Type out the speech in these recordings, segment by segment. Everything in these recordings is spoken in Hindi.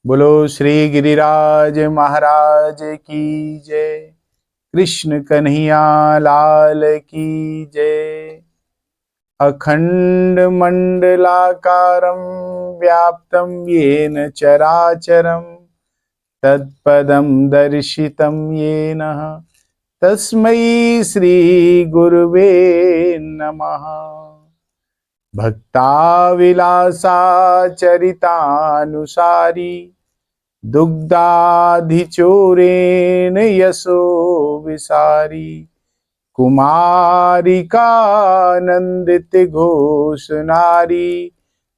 बोलो श्री गिरिराज महाराज की जय। कृष्ण कन्हैया लाल की जय। अखंड मंडलाकारं व्याप्तं येन चराचरं तत्पदं दर्शितं येन तस्मै श्री गुरुवे नमः। भक्ताविलासा चरितानुसारी दुग्धाधिचोरेण यशो विसारी कुमारिकानंदित घोष नारी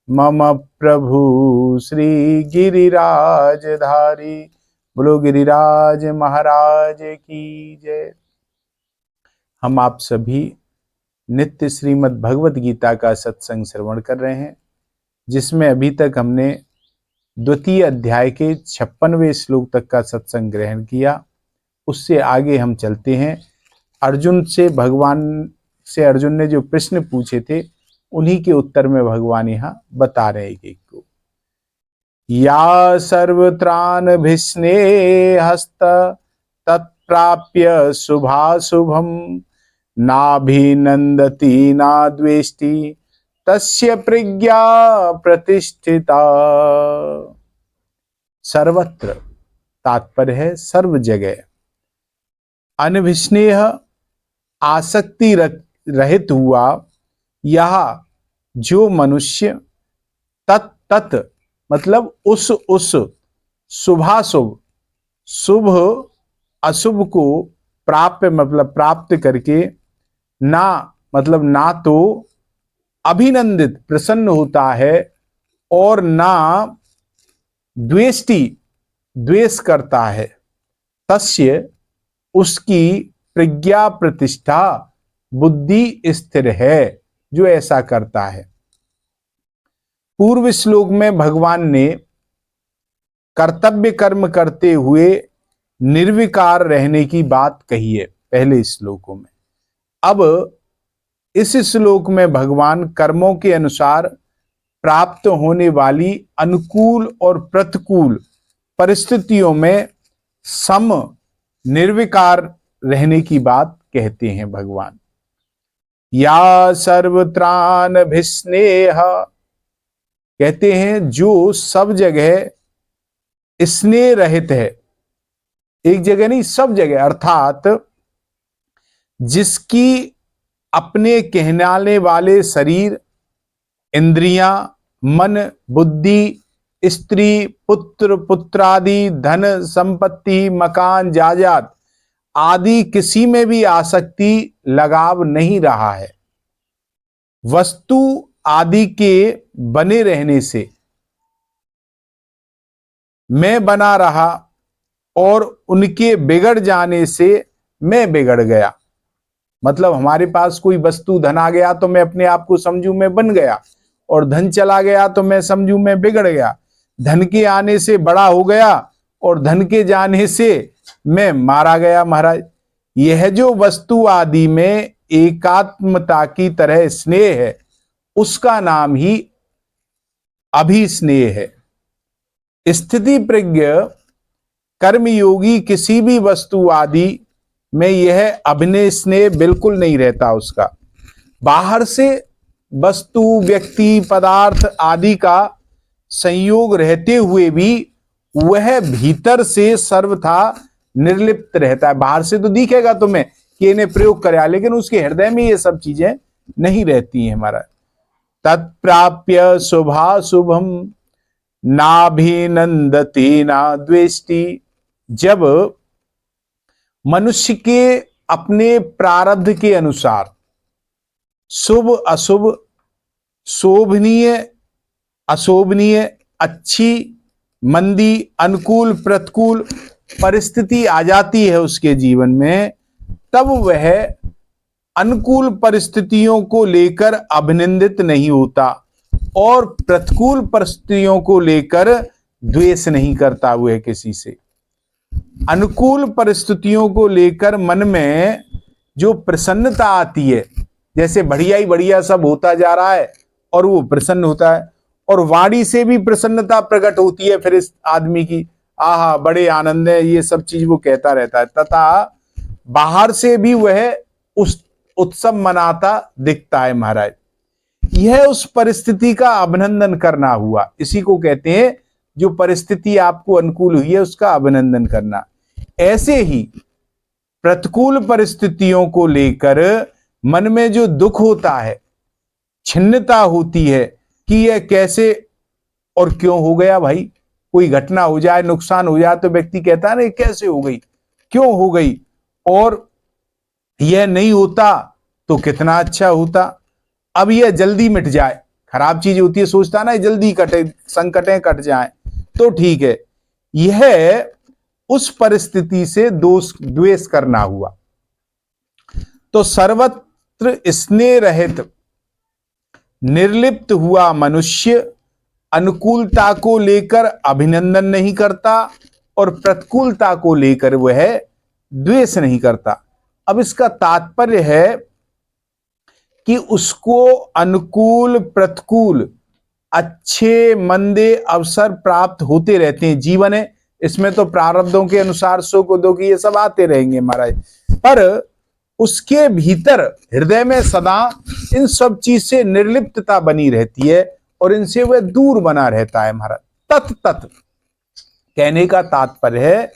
मम प्रभु श्री गिरिराजधारी। बोलो गिरिराज महाराज की जय। हम आप सभी नित्य श्रीमद् भगवत गीता का सत्संग श्रवण कर रहे हैं, जिसमें अभी तक हमने द्वितीय अध्याय के 56वें श्लोक तक का सत्संग ग्रहण किया। उससे आगे हम चलते हैं। अर्जुन से अर्जुन ने जो प्रश्न पूछे थे, उन्हीं के उत्तर में भगवान यहाँ बता रहे हैं कि या सर्वत्रान भिस्ने हस्त तत्प्राप्य शुभाशुभम नाभिनंदति ना द्वेष्टि तस्य प्रज्ञा प्रतिष्ठिता। सर्वत्र तात्पर्य है सर्व जगह। अनभिस्नेह आसक्ति रहित हुआ यह जो मनुष्य तत् मतलब उस शुभाशुभ शुभ अशुभ को प्राप्य मतलब प्राप्त करके ना मतलब ना तो अभिनंदित प्रसन्न होता है और ना द्वेष्टि द्वेष करता है। तस्य उसकी प्रज्ञा प्रतिष्ठा बुद्धि स्थिर है जो ऐसा करता है। पूर्व श्लोक में भगवान ने कर्तव्य कर्म करते हुए निर्विकार रहने की बात कही है पहले श्लोकों में। अब इस श्लोक में भगवान कर्मों के अनुसार प्राप्त होने वाली अनुकूल और प्रतिकूल परिस्थितियों में सम निर्विकार रहने की बात कहते हैं भगवान। या सर्वत्रान भिस्नेह कहते हैं जो सब जगह स्नेह रहित है, एक जगह नहीं सब जगह, अर्थात जिसकी अपने कहलाने वाले शरीर, इंद्रियां, मन, बुद्धि, स्त्री, पुत्र, पुत्रादि, धन संपत्ति, मकान, जायदाद आदि किसी में भी आसक्ति लगाव नहीं रहा है। वस्तु आदि के बने रहने से मैं बना रहा और उनके बिगड़ जाने से मैं बिगड़ गया। मतलब हमारे पास कोई वस्तु धन आ गया तो मैं अपने आप को समझू मैं बन गया, और धन चला गया तो मैं समझू मैं बिगड़ गया। धन के आने से बड़ा हो गया और धन के जाने से मैं मारा गया। महाराज, यह जो वस्तु आदि में एकात्मता की तरह स्नेह है, उसका नाम ही अभिस्नेह है। स्थिति प्रज्ञ कर्मयोगी किसी भी वस्तु आदि में यह अभिनय स्नेह बिल्कुल नहीं रहता उसका। बाहर से वस्तु, व्यक्ति, पदार्थ आदि का संयोग रहते हुए भी वह भीतर से सर्वथा निर्लिप्त रहता है। बाहर से तो दिखेगा तुम्हें कि इन्हें प्रयोग करे, लेकिन उसके हृदय में ये सब चीजें नहीं रहती हैं। हमारा तत्प्राप्य शुभाशुभम नाभिनंदति ना द्वेष्टि। जब मनुष्य के अपने प्रारब्ध के अनुसार शुभ अशुभ, शोभनीय अशोभनीय, अच्छी मंदी, अनुकूल प्रतिकूल परिस्थिति आ जाती है उसके जीवन में, तब वह अनुकूल परिस्थितियों को लेकर अभिनंदित नहीं होता और प्रतिकूल परिस्थितियों को लेकर द्वेष नहीं करता हुए किसी से। अनुकूल परिस्थितियों को लेकर मन में जो प्रसन्नता आती है, जैसे बढ़िया ही बढ़िया सब होता जा रहा है और वो प्रसन्न होता है, और वाणी से भी प्रसन्नता प्रकट होती है फिर इस आदमी की, आहा बड़े आनंद है, ये सब चीज वो कहता रहता है, तथा बाहर से भी वह उस उत्सव मनाता दिखता है महाराज। यह उस परिस्थिति का अभिनंदन करना हुआ, इसी को कहते हैं जो परिस्थिति आपको अनुकूल हुई है उसका अभिनंदन करना। ऐसे ही प्रतिकूल परिस्थितियों को लेकर मन में जो दुख होता है, छिन्नता होती है कि यह कैसे और क्यों हो गया भाई, कोई घटना हो जाए, नुकसान हो जाए तो व्यक्ति कहता है ना कैसे हो गई, क्यों हो गई, और यह नहीं होता तो कितना अच्छा होता, अब यह जल्दी मिट जाए। खराब चीज होती है, सोचता ना जल्दी कटे, संकटें कट जाएं तो ठीक है। यह उस परिस्थिति से द्वेष करना हुआ। तो सर्वत्र स्नेह रहित निर्लिप्त हुआ मनुष्य अनुकूलता को लेकर अभिनंदन नहीं करता और प्रतिकूलता को लेकर वह द्वेष नहीं करता। अब इसका तात्पर्य है कि उसको अनुकूल प्रतिकूल अच्छे मंदे अवसर प्राप्त होते रहते हैं, जीवन है इसमें तो प्रारब्धों के अनुसार सुख दुख ये सब आते रहेंगे महाराज, पर उसके भीतर हृदय में सदा इन सब चीज से निर्लिप्तता बनी रहती है और इनसे वह दूर बना रहता है महाराज। तत् कहने का तात्पर्य है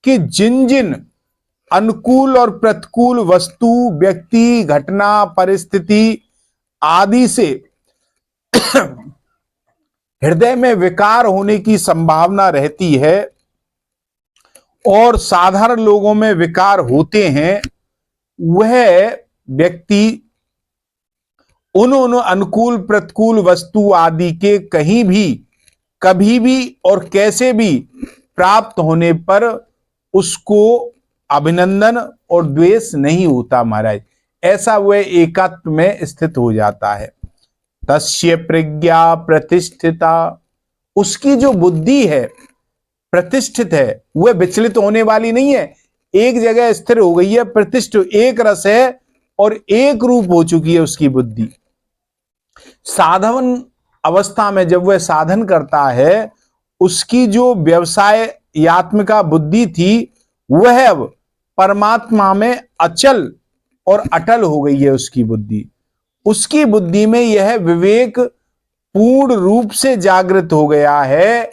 कि जिन जिन अनुकूल और प्रतिकूल वस्तु, व्यक्ति, घटना, परिस्थिति आदि से हृदय में विकार होने की संभावना रहती है और साधारण लोगों में विकार होते हैं, वह व्यक्ति उन अनुकूल प्रतिकूल वस्तु आदि के कहीं भी, कभी भी और कैसे भी प्राप्त होने पर उसको अभिनंदन और द्वेष नहीं होता महाराज। ऐसा वह एकत्व में स्थित हो जाता है। तस्य प्रज्ञा प्रतिष्ठिता, उसकी जो बुद्धि है प्रतिष्ठित है, वह विचलित होने वाली नहीं है, एक जगह स्थिर हो गई है, प्रतिष्ठित एक रस है और एक रूप हो चुकी है उसकी बुद्धि। साधन अवस्था में जब वह साधन करता है, उसकी जो व्यवसायत्मिका बुद्धि थी वह अब परमात्मा में अचल और अटल हो गई है उसकी बुद्धि। उसकी बुद्धि में यह विवेक पूर्ण रूप से जागृत हो गया है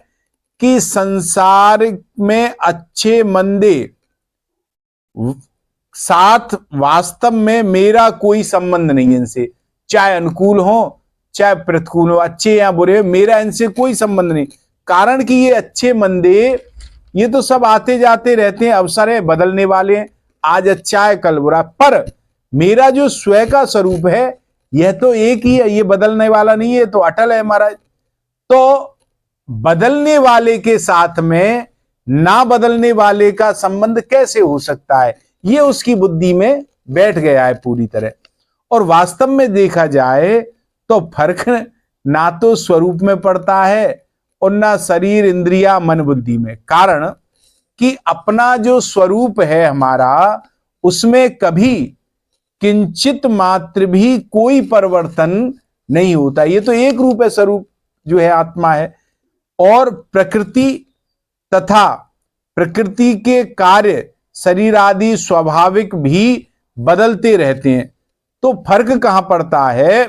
कि संसार में अच्छे मंदे साथ वास्तव में मेरा कोई संबंध नहीं है इनसे, चाहे अनुकूल हो चाहे प्रतिकूल हो, अच्छे या बुरे, मेरा इनसे कोई संबंध नहीं। कारण कि ये अच्छे मंदे ये तो सब आते जाते रहते हैं, अवसर है, बदलने वाले हैं, आज अच्छा है कल बुरा, पर मेरा जो स्वयं का स्वरूप है यह तो एक ही है, ये बदलने वाला नहीं है, तो अटल है महाराज। तो बदलने वाले के साथ में ना बदलने वाले का संबंध कैसे हो सकता है, ये उसकी बुद्धि में बैठ गया है पूरी तरह। और वास्तव में देखा जाए तो फर्क ना तो स्वरूप में पड़ता है और ना शरीर, इंद्रिया, मन, बुद्धि में। कारण कि अपना जो स्वरूप है हमारा, उसमें कभी किंचित मात्र भी कोई परिवर्तन नहीं होता, ये तो एक रूप है, स्वरूप जो है आत्मा है। और प्रकृति तथा प्रकृति के कार्य शरीर आदि स्वाभाविक भी बदलते रहते हैं। तो फर्क कहां पड़ता है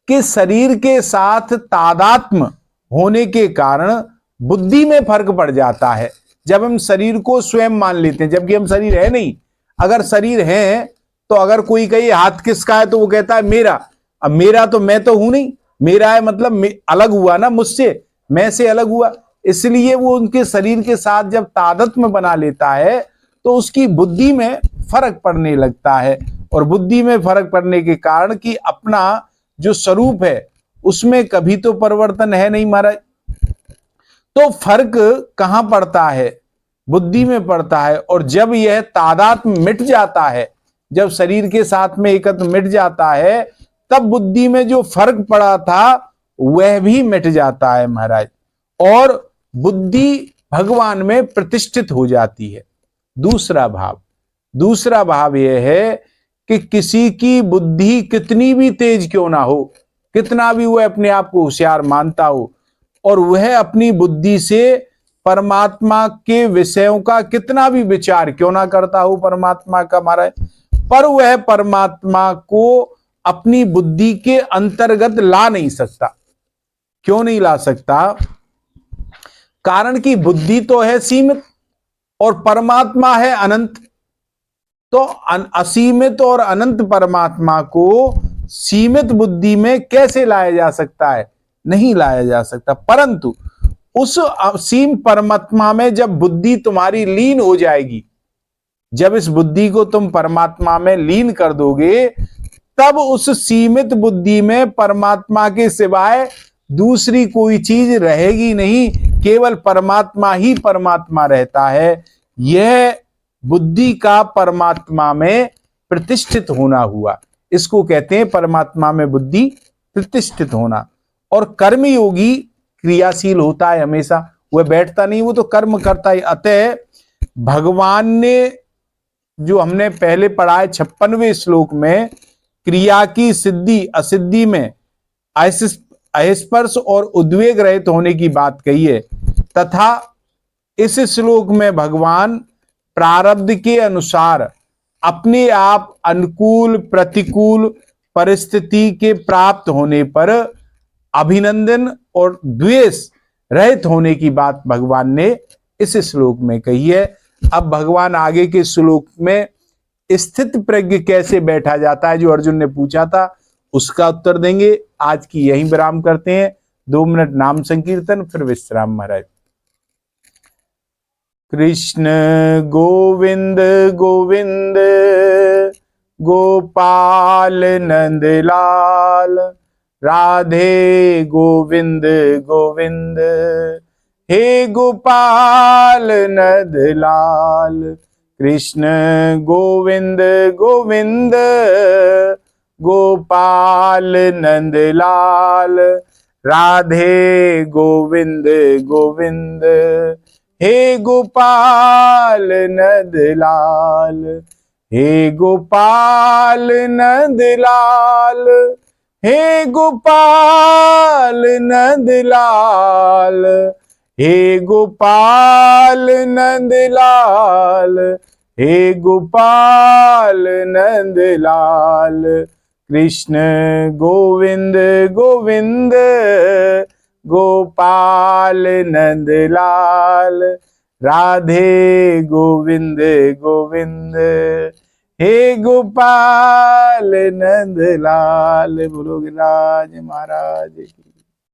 कि शरीर के साथ तादात्म्य होने के कारण बुद्धि में फर्क पड़ जाता है। जब हम शरीर को स्वयं मान लेते हैं, जबकि हम शरीर है नहीं। अगर शरीर है तो अगर कोई कहे हाथ किसका है तो वो कहता है मेरा। अब मेरा तो मैं तो हूं नहीं, मेरा है मतलब अलग हुआ ना मुझसे, मैं से अलग हुआ। इसलिए वो उनके शरीर के साथ जब तादात्म्य बना लेता है तो उसकी बुद्धि में फर्क पड़ने लगता है। और बुद्धि में फर्क पड़ने के कारण कि अपना जो स्वरूप है उसमें कभी तो परिवर्तन है नहीं महाराज। तो फर्क कहां पड़ता है? बुद्धि में पड़ता है। और जब यह तादात्म्य मिट जाता है, जब शरीर के साथ में एकत्व मिट जाता है, तब बुद्धि में जो फर्क पड़ा था वह भी मिट जाता है महाराज, और बुद्धि भगवान में प्रतिष्ठित हो जाती है। दूसरा भाव यह है कि किसी की बुद्धि कितनी भी तेज क्यों ना हो, कितना भी वह अपने आप को होशियार मानता हो और वह अपनी बुद्धि से परमात्मा के विषयों का कितना भी विचार क्यों ना करता हो परमात्मा का महाराज, पर वह परमात्मा को अपनी बुद्धि के अंतर्गत ला नहीं सकता। क्यों नहीं ला सकता? कारण कि बुद्धि तो है सीमित और परमात्मा है अनंत। तो असीमित और अनंत परमात्मा को सीमित बुद्धि में कैसे लाया जा सकता है? नहीं लाया जा सकता। परंतु उस असीम परमात्मा में जब बुद्धि तुम्हारी लीन हो जाएगी, जब इस बुद्धि को तुम परमात्मा में लीन कर दोगे, तब उस सीमित बुद्धि में परमात्मा के सिवाय दूसरी कोई चीज रहेगी नहीं, केवल परमात्मा ही परमात्मा रहता है। यह बुद्धि का परमात्मा में प्रतिष्ठित होना हुआ, इसको कहते हैं परमात्मा में बुद्धि प्रतिष्ठित होना। और कर्मयोगी क्रियाशील होता है हमेशा, वह बैठता नहीं, वो तो कर्म करता है। अतः भगवान ने जो हमने पहले पढ़ा है 56वें श्लोक में क्रिया की सिद्धि असिद्धि में अस्पर्श और उद्वेग रहित होने की बात कही है, तथा इस श्लोक में भगवान प्रारब्ध के अनुसार अपने आप अनुकूल प्रतिकूल परिस्थिति के प्राप्त होने पर अभिनंदन और द्वेष रहित होने की बात भगवान ने इस श्लोक में कही है। अब भगवान आगे के श्लोक में स्थित प्रज्ञ कैसे बैठा जाता है, जो अर्जुन ने पूछा था, उसका उत्तर देंगे। आज की यहीं विराम करते हैं। 2 मिनट नाम संकीर्तन, फिर विश्राम महाराज। कृष्ण गोविंद गोविंद गोपाल नंदलाल, राधे गोविंद गोविंद, हे गोपाल नंदलाल। कृष्ण गोविंद गोविंद गोपाल नंदलाल, राधे गोविंद गोविंद, हे गोपाल नंदलाल। हे गोपाल नंदलाल, हे गोपाल नंदलाल, हे गोपाल नंदलाल, हे गोपाल नंदलाल। कृष्ण गोविंद गोविंद गोपाल नंदलाल, राधे गोविंद गोविंद, हे गोपाल नंदलाल। बोलो गिरिराज महाराज की।